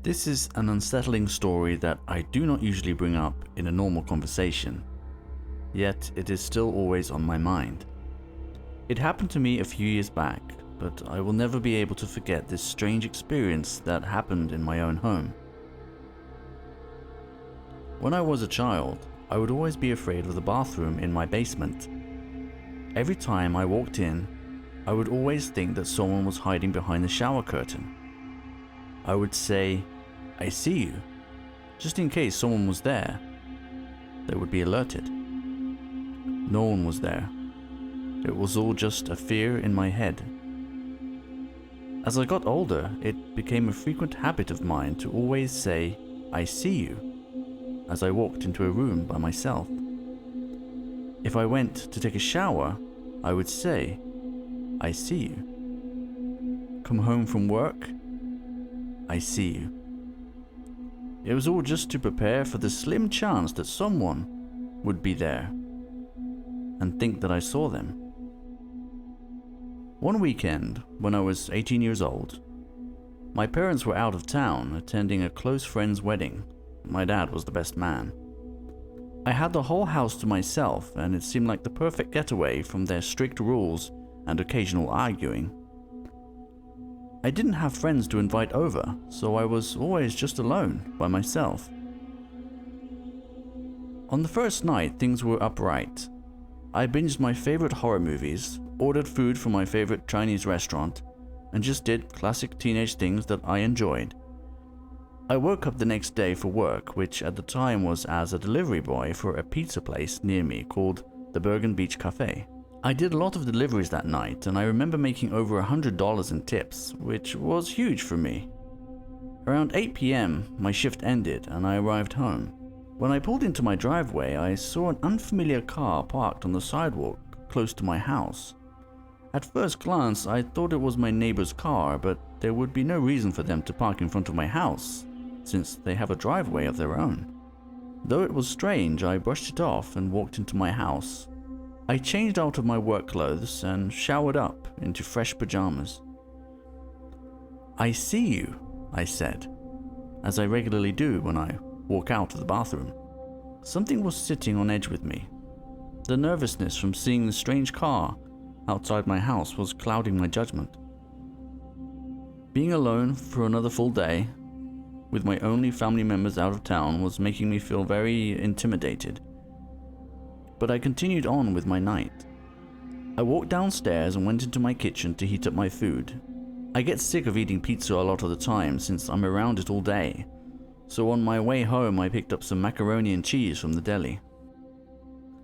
This is an unsettling story that I do not usually bring up in a normal conversation, yet it is still always on my mind. It happened to me a few years back, but I will never be able to forget this strange experience that happened in my own home. When I was a child, I would always be afraid of the bathroom in my basement. Every time I walked in, I would always think that someone was hiding behind the shower curtain. I would say, "I see you," just in case someone was there. They would be alerted. No one was there. It was all just a fear in my head. As I got older, it became a frequent habit of mine to always say, "I see you," as I walked into a room by myself. If I went to take a shower, I would say, "I see you." Come home from work, "I see you." It was all just to prepare for the slim chance that someone would be there and think that I saw them. One weekend, when I was 18 years old, my parents were out of town attending a close friend's wedding. My dad was the best man. I had the whole house to myself, and it seemed like the perfect getaway from their strict rules and occasional arguing. I didn't have friends to invite over, so I was always just alone, by myself. On the first night, things were upright. I binged my favorite horror movies, ordered food from my favorite Chinese restaurant, and just did classic teenage things that I enjoyed. I woke up the next day for work, which at the time was as a delivery boy for a pizza place near me called the Bergen Beach Cafe. I did a lot of deliveries that night, and I remember making over $100 in tips, which was huge for me. Around 8 p.m., my shift ended and I arrived home. When I pulled into my driveway, I saw an unfamiliar car parked on the sidewalk close to my house. At first glance, I thought it was my neighbor's car, but there would be no reason for them to park in front of my house, since they have a driveway of their own. Though it was strange, I brushed it off and walked into my house. I changed out of my work clothes and showered up into fresh pajamas. "I see you," I said, as I regularly do when I walk out of the bathroom. Something was sitting on edge with me. The nervousness from seeing the strange car outside my house was clouding my judgment. Being alone for another full day, with my only family members out of town, was making me feel very intimidated. But I continued on with my night. I walked downstairs and went into my kitchen to heat up my food. I get sick of eating pizza a lot of the time since I'm around it all day, so on my way home I picked up some macaroni and cheese from the deli.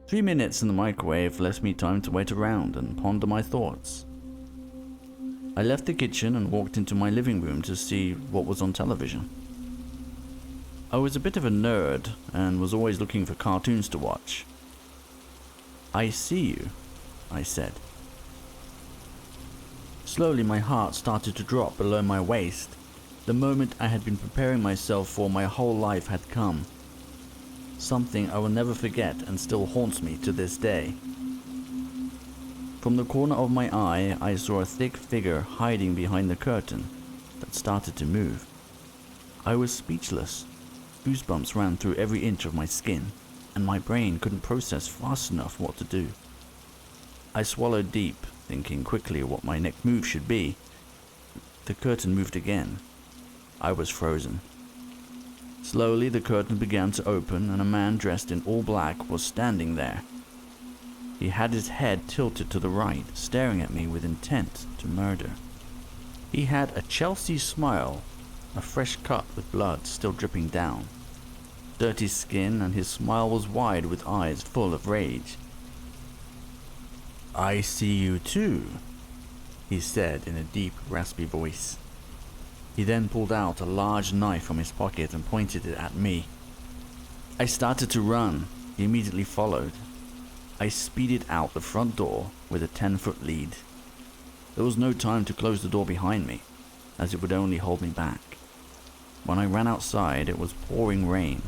3 minutes in the microwave left me time to wait around and ponder my thoughts. I left the kitchen and walked into my living room to see what was on television. I was a bit of a nerd and was always looking for cartoons to watch. "I see you," I said. Slowly my heart started to drop below my waist. The moment I had been preparing myself for my whole life had come. Something I will never forget and still haunts me to this day. From the corner of my eye, I saw a thick figure hiding behind the curtain that started to move. I was speechless. Goosebumps ran through every inch of my skin, and my brain couldn't process fast enough what to do. I swallowed deep, thinking quickly what my next move should be. The curtain moved again. I was frozen. Slowly, the curtain began to open, and a man dressed in all black was standing there. He had his head tilted to the right, staring at me with intent to murder. He had a Chelsea smile, a fresh cut with blood still dripping down, dirty skin, and his smile was wide with eyes full of rage. "I see you too," he said in a deep, raspy voice. He then pulled out a large knife from his pocket and pointed it at me. I started to run. He immediately followed. I speeded out the front door with a 10-foot lead. There was no time to close the door behind me, as it would only hold me back. When I ran outside, it was pouring rain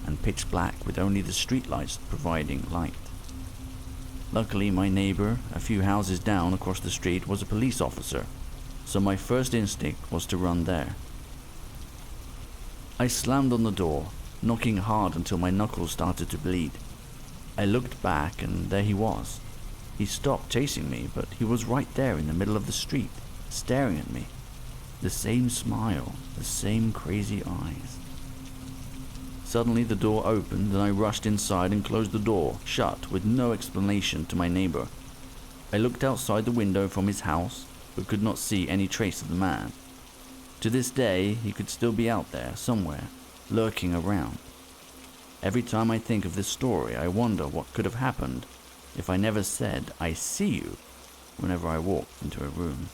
and pitch black with only the streetlights providing light. Luckily, my neighbor, a few houses down across the street, was a police officer, so my first instinct was to run there. I slammed on the door, knocking hard until my knuckles started to bleed. I looked back and there he was. He stopped chasing me, but he was right there in the middle of the street, staring at me. The same smile, the same crazy eyes. Suddenly the door opened and I rushed inside and closed the door shut with no explanation to my neighbor. I looked outside the window from his house, but could not see any trace of the man. To this day, he could still be out there somewhere, lurking around. Every time I think of this story, I wonder what could have happened if I never said, "I see you," whenever I walked into a room.